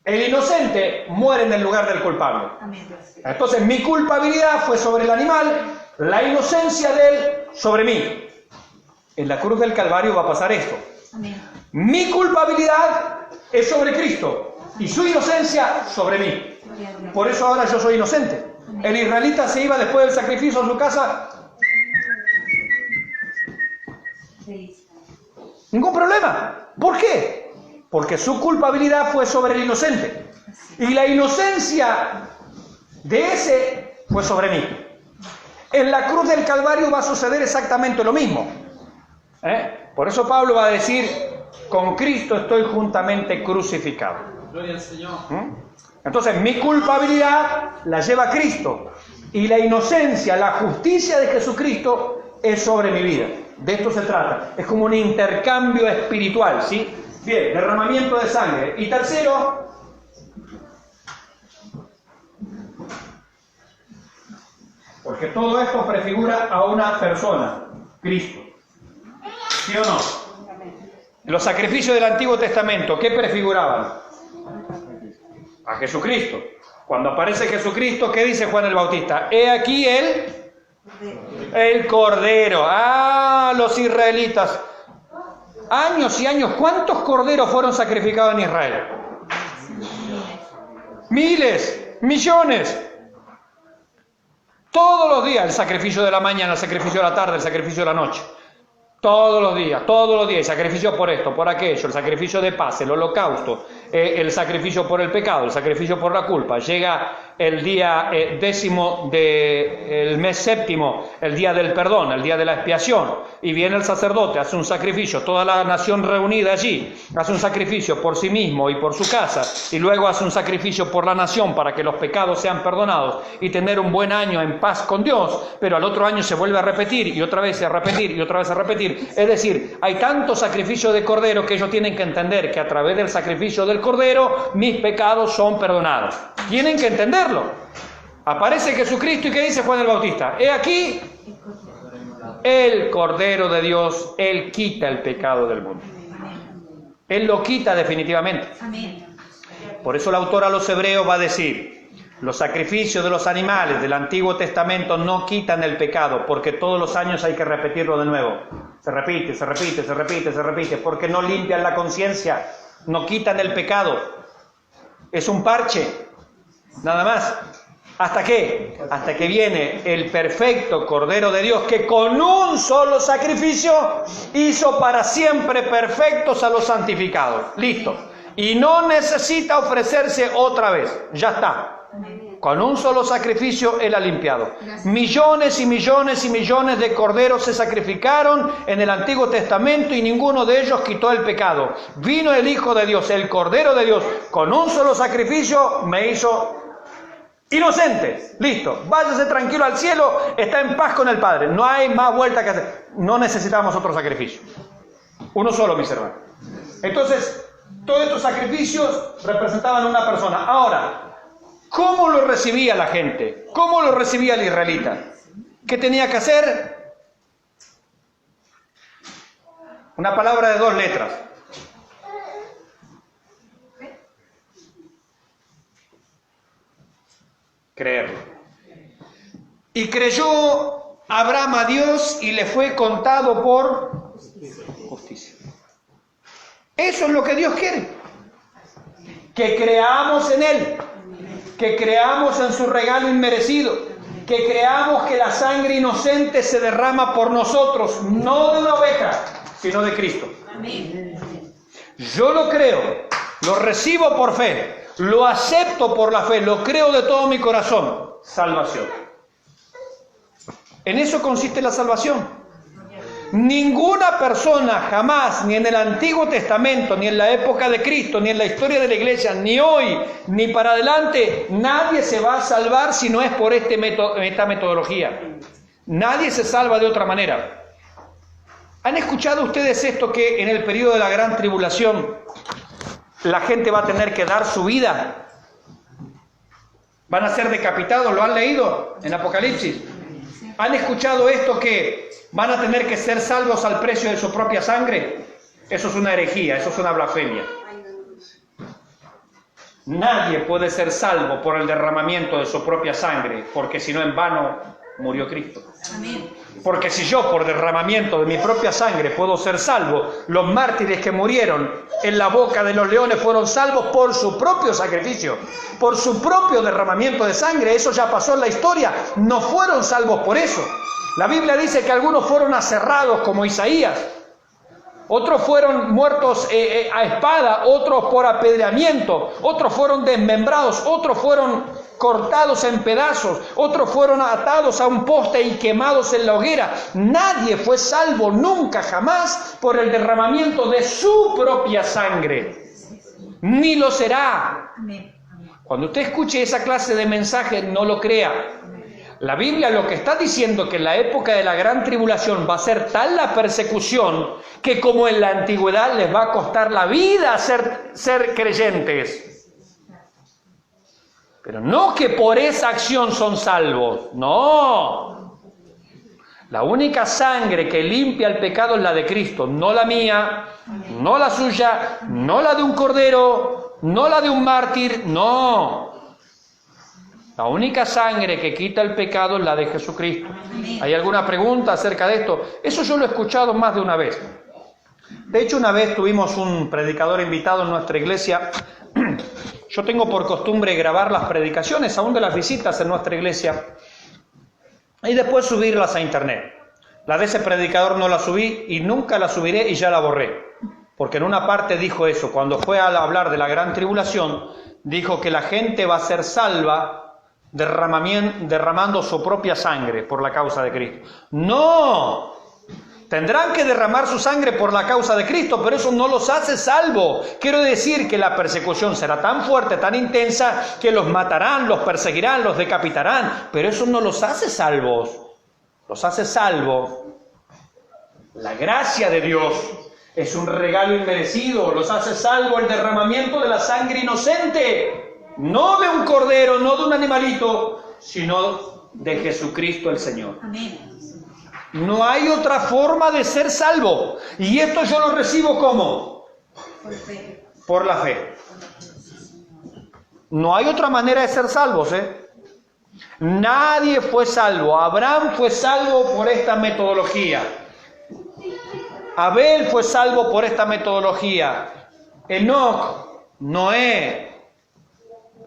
El inocente muere en el lugar del culpable. Entonces mi culpabilidad fue sobre el animal, la inocencia de él sobre mí. En la cruz del Calvario va a pasar esto. Mi culpabilidad es sobre Cristo y su inocencia sobre mí. Por eso ahora yo soy inocente. El israelita se iba después del sacrificio a su casa. Ningún problema. ¿Por qué? Porque su culpabilidad fue sobre el inocente. Y la inocencia de ese fue sobre mí. En la cruz del Calvario va a suceder exactamente lo mismo. Por eso Pablo va a decir, con Cristo estoy juntamente crucificado. Gloria al Señor. Entonces mi culpabilidad la lleva Cristo. Y la inocencia, la justicia de Jesucristo es sobre mi vida. De esto se trata. Es como un intercambio espiritual, ¿sí? Bien, derramamiento de sangre. Y tercero, porque todo esto prefigura a una persona, Cristo. ¿Sí o no? Los sacrificios del Antiguo Testamento, ¿qué prefiguraban? A Jesucristo. Cuando aparece Jesucristo, ¿qué dice Juan el Bautista? He aquí el Cordero. Ah, los israelitas. Años y años, ¿cuántos corderos fueron sacrificados en Israel? Miles, millones. Todos los días el sacrificio de la mañana, el sacrificio de la tarde, el sacrificio de la noche. Todos los días, el sacrificio por esto, por aquello, el sacrificio de paz, el holocausto, el sacrificio por el pecado, el sacrificio por la culpa. Llega el día 10º del mes séptimo, el día del perdón, el día de la expiación, y viene el sacerdote, hace un sacrificio, toda la nación reunida allí, hace un sacrificio por sí mismo y por su casa, y luego hace un sacrificio por la nación para que los pecados sean perdonados y tener un buen año en paz con Dios, pero al otro año se vuelve a repetir, y otra vez a repetir, y otra vez a repetir. Es decir, hay tanto sacrificio de cordero que ellos tienen que entender que a través del sacrificio del cordero mis pecados son perdonados. Tienen que entenderlo. Aparece Jesucristo y ¿qué dice Juan el Bautista? He aquí el Cordero de Dios. Él quita el pecado del mundo. Él lo quita definitivamente. Por eso el autor a los Hebreos va a decir: los sacrificios de los animales del Antiguo Testamento no quitan el pecado, porque todos los años hay que repetirlo de nuevo. Se repite, porque no limpian la conciencia, no quitan el pecado. Es un parche, nada más. ¿Hasta qué? Hasta que viene el perfecto Cordero de Dios, que con un solo sacrificio hizo para siempre perfectos a los santificados. Listo. Y no necesita ofrecerse otra vez. Ya está. Con un solo sacrificio Él ha limpiado. Millones y millones y millones de corderos se sacrificaron en el Antiguo Testamento y ninguno de ellos quitó el pecado. Vino el Hijo de Dios, el Cordero de Dios, con un solo sacrificio me hizo inocente. Listo, váyase tranquilo al cielo, está en paz con el Padre. No hay más vuelta que hacer. No necesitamos otro sacrificio. Uno solo, mis hermanos. Entonces, todos estos sacrificios representaban a una persona. Ahora, ¿cómo lo recibía la gente? ¿Cómo lo recibía el israelita? ¿Qué tenía que hacer? Una palabra de 2 letras. creerlo. Y creyó Abraham a Dios y le fue contado por justicia. Eso es lo que Dios quiere. Que creamos en Él, que creamos en su regalo inmerecido, que creamos que la sangre inocente se derrama por nosotros, no de una oveja, sino de Cristo. Yo lo creo, lo recibo por fe, lo acepto por la fe, lo creo de todo mi corazón. Salvación. En eso consiste la salvación. Ninguna persona jamás, ni en el Antiguo Testamento, ni en la época de Cristo, ni en la historia de la Iglesia, ni hoy, ni para adelante, nadie se va a salvar si no es por esta metodología. Nadie se salva de otra manera. ¿Han escuchado ustedes esto que en el periodo de la gran tribulación la gente va a tener que dar su vida? ¿Van a ser decapitados? ¿Lo han leído en Apocalipsis? ¿Han escuchado esto que van a tener que ser salvos al precio de su propia sangre? Eso es una herejía, eso es una blasfemia. Nadie puede ser salvo por el derramamiento de su propia sangre, porque si no en vano murió Cristo. Porque si yo por derramamiento de mi propia sangre puedo ser salvo, los mártires que murieron en la boca de los leones fueron salvos por su propio sacrificio, por su propio derramamiento de sangre. Eso ya pasó en la historia, no fueron salvos por eso. La Biblia dice que algunos fueron aserrados como Isaías, otros fueron muertos a espada, otros por apedreamiento, otros fueron desmembrados, otros fueron cortados en pedazos, otros fueron atados a un poste y quemados en la hoguera. Nadie fue salvo nunca, jamás, por el derramamiento de su propia sangre, ni lo será. Cuando usted escuche esa clase de mensaje, no lo crea. La Biblia lo que está diciendo es que en la época de la gran tribulación va a ser tal la persecución que como en la antigüedad les va a costar la vida ser creyentes. Pero no que por esa acción son salvos, no. La única sangre que limpia el pecado es la de Cristo, no la mía, no la suya, no la de un cordero, no la de un mártir, no. La única sangre que quita el pecado es la de Jesucristo. ¿Hay alguna pregunta acerca de esto? Eso yo lo he escuchado más de una vez. De hecho, una vez tuvimos un predicador invitado en nuestra iglesia. Yo tengo por costumbre grabar las predicaciones, aún de las visitas en nuestra iglesia, y después subirlas a internet. La de ese predicador no la subí y nunca la subiré y ya la borré. Porque en una parte dijo eso, cuando fue a hablar de la gran tribulación, dijo que la gente va a ser salva derramando su propia sangre por la causa de Cristo. ¡No! Tendrán que derramar su sangre por la causa de Cristo, pero eso no los hace salvos. Quiero decir que la persecución será tan fuerte, tan intensa, que los matarán, los perseguirán, los decapitarán, pero eso no los hace salvos. Los hace salvos la gracia de Dios. Es un regalo inmerecido, los hace salvo el derramamiento de la sangre inocente. No de un cordero, no de un animalito, sino de Jesucristo el Señor. Amén. No hay otra forma de ser salvo. Y esto yo lo recibo ¿cómo? Por fe. Por la fe. No hay otra manera de ser salvos, Nadie fue salvo. Abraham fue salvo por esta metodología. Abel fue salvo por esta metodología. Enoc, Noé,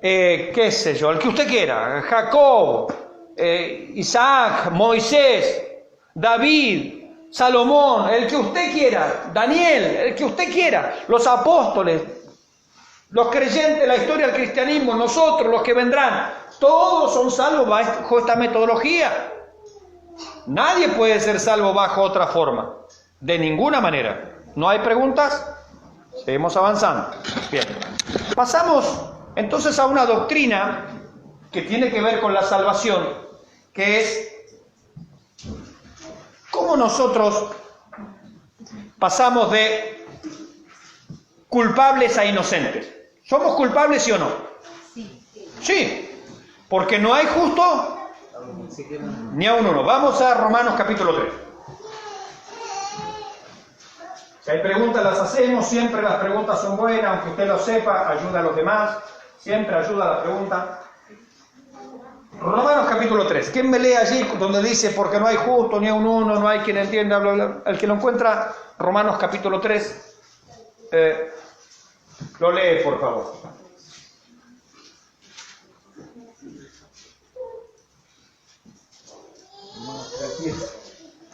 qué sé yo, el que usted quiera, Jacob, Isaac, Moisés, David, Salomón, el que usted quiera, Daniel, el que usted quiera, los apóstoles, los creyentes, la historia del cristianismo, nosotros, los que vendrán, todos son salvos bajo esta metodología. Nadie puede ser salvo bajo otra forma, de ninguna manera. ¿No hay preguntas? Seguimos avanzando. Bien, pasamos entonces a una doctrina que tiene que ver con la salvación, que es cómo nosotros pasamos de culpables a inocentes. ¿Somos culpables, sí o no? Sí, porque no hay justo ni a uno. Vamos a Romanos capítulo 3. Si hay preguntas las hacemos, siempre las preguntas son buenas, aunque usted lo sepa, ayuda a los demás, siempre ayuda a la pregunta. Romanos capítulo 3. ¿Quién me lee allí donde dice porque no hay justo ni a un uno, no hay quien entienda, bla, bla? El que lo encuentra, Romanos capítulo 3, lo lee por favor. Romanos 3:10.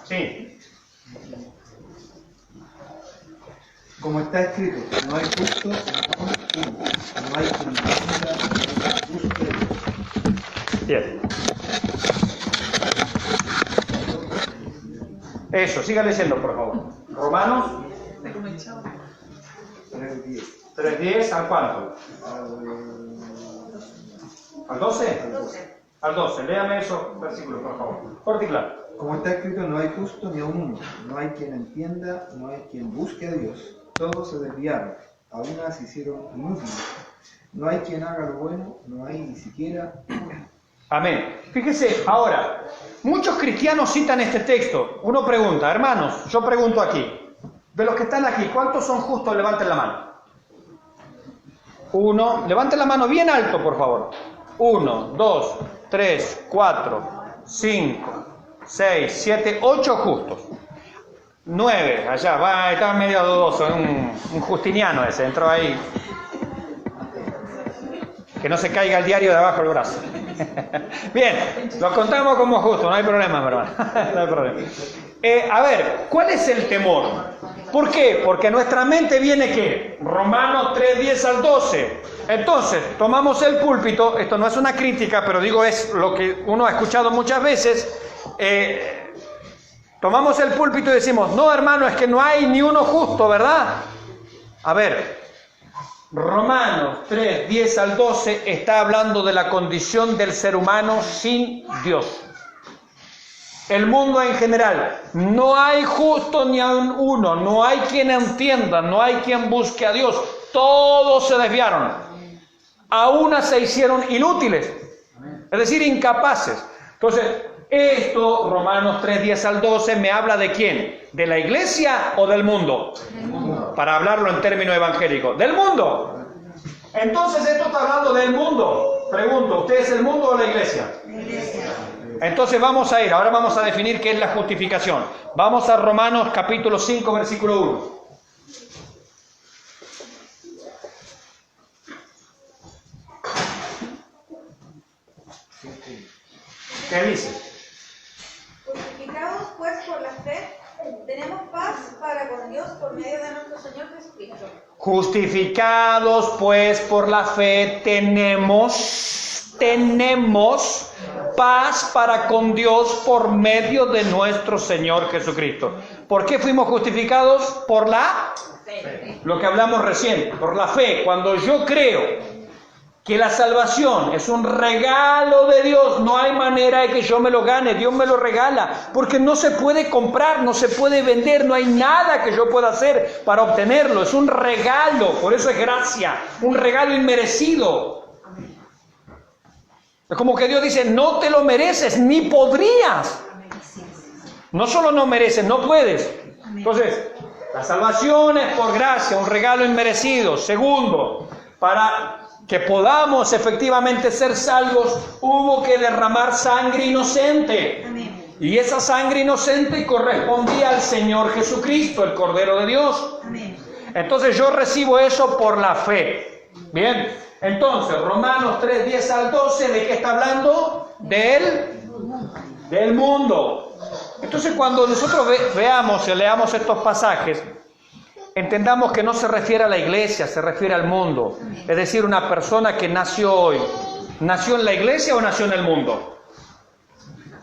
Sí. Como está escrito, no hay justo ni uno, no hay quien entienda, busque. Bien. Eso, siga leyendo, por favor. Romanos 3:10. 3:10, ¿al cuánto? ¿Al 12? Al 12. Léame esos versículos, por favor. Corte y claro. Como está escrito, no hay justo ni a un uno, no hay quien entienda, no hay quien busque a Dios. Todos se desviaron, a unas se hicieron inútiles. No hay quien haga lo bueno, no hay ni siquiera uno. Amén. Fíjese, ahora, muchos cristianos citan este texto. Uno pregunta, hermanos, yo pregunto aquí, de los que están aquí, ¿cuántos son justos? Levanten la mano. 1, levanten la mano bien alto, por favor. 1, 2, 3, 4, 5, 6, 7, 8 justos. 9, allá, va, está medio dudoso, un justiniano ese, entró ahí. Que no se caiga el diario de abajo del brazo. Bien, lo contamos como justo, no hay problema, mi hermano. No hay problema. A ver, ¿cuál es el temor? ¿Por qué? Porque a nuestra mente viene ¿qué? Romanos 3:10 al 12. Entonces, tomamos el púlpito, esto no es una crítica, pero digo es lo que uno ha escuchado muchas veces. Tomamos el púlpito y decimos, no hermano, es que no hay ni uno justo, ¿verdad? A ver, Romanos 3:10 al 12 está hablando de la condición del ser humano sin Dios. El mundo en general, no hay justo ni a uno, no hay quien entienda, no hay quien busque a Dios, todos se desviaron, a una se hicieron inútiles, es decir, incapaces. Entonces, esto, Romanos 3:10 al 12, me habla de quién, ¿de la iglesia o del mundo? Del mundo. Para hablarlo en términos evangélicos, del mundo. Entonces, esto está hablando del mundo. Pregunto, ¿usted es el mundo o la iglesia? La iglesia. Entonces vamos a ir, ahora vamos a definir qué es la justificación. Vamos a Romanos capítulo 5, versículo 1. ¿Qué dice? Justificados pues por la fe, tenemos paz para con Dios por medio de nuestro Señor Jesucristo. Justificados pues por la fe tenemos paz para con Dios por medio de nuestro Señor Jesucristo. ¿Por qué fuimos justificados? Por la fe. Lo que hablamos recién, por la fe. Cuando yo creo que la salvación es un regalo de Dios, no hay manera de que yo me lo gane, Dios me lo regala, porque no se puede comprar, no se puede vender, no hay nada que yo pueda hacer para obtenerlo, es un regalo, por eso es gracia, un regalo inmerecido. Es como que Dios dice, no te lo mereces, ni podrías. No solo no mereces, no puedes. Entonces, la salvación es por gracia, un regalo inmerecido. Segundo, para que podamos efectivamente ser salvos, hubo que derramar sangre inocente. Amén. Y esa sangre inocente correspondía al Señor Jesucristo, el Cordero de Dios. Amén. Entonces yo recibo eso por la fe. Bien, entonces Romanos 3:10 al 12, ¿de qué está hablando? Del mundo. Entonces cuando nosotros veamos y leamos estos pasajes, entendamos que no se refiere a la iglesia, se refiere al mundo. Es decir, una persona que nació hoy, ¿nació en la iglesia o nació en el mundo?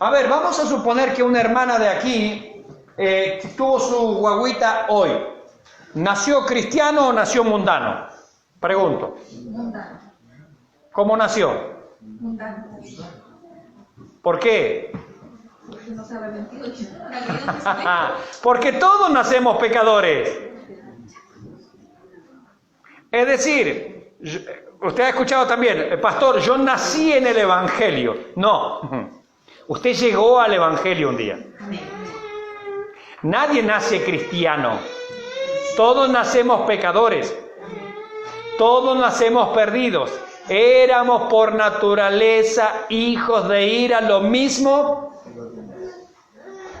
A ver, vamos a suponer que una hermana de aquí tuvo su guagüita hoy. ¿Nació cristiano o nació mundano? Pregunto. Mundano. ¿Cómo nació? Mundano. ¿Por qué? Porque no se ha arrepentido. Porque todos nacemos pecadores. Es decir, usted ha escuchado también, pastor, yo nací en el Evangelio. No, usted llegó al Evangelio un día. Nadie nace cristiano. Todos nacemos pecadores. Todos nacemos perdidos. Éramos por naturaleza hijos de ira, lo mismo.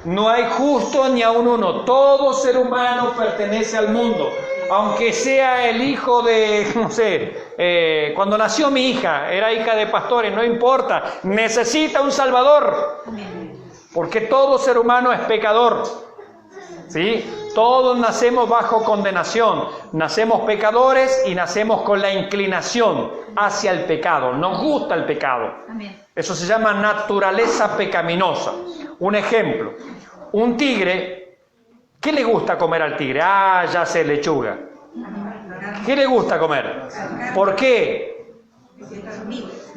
No hay justo ni aun uno. Todo ser humano pertenece al mundo. Aunque sea el hijo de, no sé, cuando nació mi hija, era hija de pastores, no importa. Necesita un Salvador. Porque todo ser humano es pecador. ¿Sí? Todos nacemos bajo condenación. Nacemos pecadores y nacemos con la inclinación hacia el pecado. Nos gusta el pecado. Eso se llama naturaleza pecaminosa. Un ejemplo. Un tigre, ¿qué le gusta comer al tigre? Ah, ya sé, lechuga. ¿Qué le gusta comer? ¿Por qué?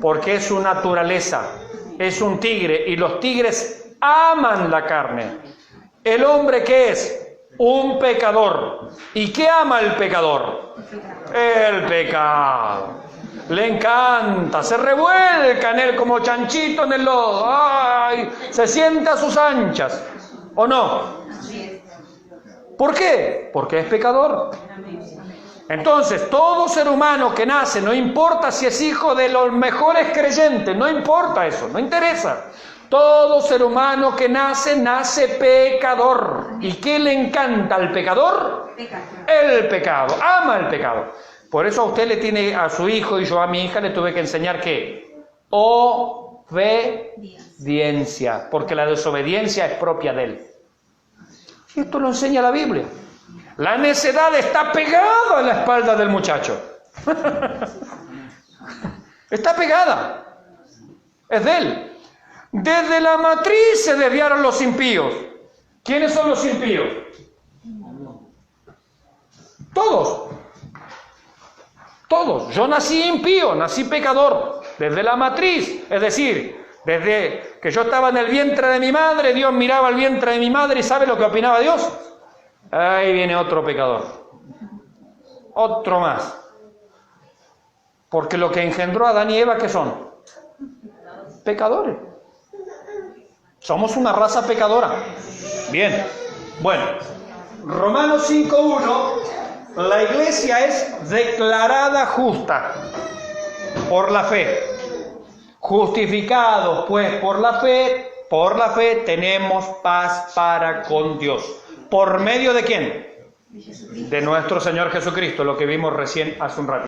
Porque es su naturaleza. Es un tigre y los tigres aman la carne. ¿El hombre qué es? Un pecador. ¿Y qué ama el pecador? El pecado. Le encanta, se revuelca en él como chanchito en el lodo. ¡Ay! Se sienta a sus anchas. ¿O no? ¿Por qué? Porque es pecador. Entonces, todo ser humano que nace, no importa si es hijo de los mejores creyentes, no importa eso, no interesa. Todo ser humano que nace, nace pecador. ¿Y qué le encanta al pecador? El pecado. Ama el pecado. Por eso a usted le tiene, a su hijo y yo a mi hija le tuve que enseñar ¿qué? Obediencia. Porque la desobediencia es propia de él. Y esto lo enseña la Biblia. La necedad está pegada a la espalda del muchacho. Está pegada. Es de él. Desde la matriz se desviaron los impíos. ¿Quiénes son los impíos? Todos. Todos. Yo nací impío, nací pecador. Desde la matriz. Es decir, desde que yo estaba en el vientre de mi madre, Dios miraba el vientre de mi madre y ¿sabe lo que opinaba Dios? Ahí viene otro pecador. Otro más. Porque lo que engendró a Adán y Eva, ¿qué son? Pecadores. Somos una raza pecadora. Bien. Bueno, Romanos 5:1, la iglesia es declarada justa por la fe. Justificados pues por la fe tenemos paz para con Dios. ¿Por medio de quién? De nuestro Señor Jesucristo, lo que vimos recién hace un rato.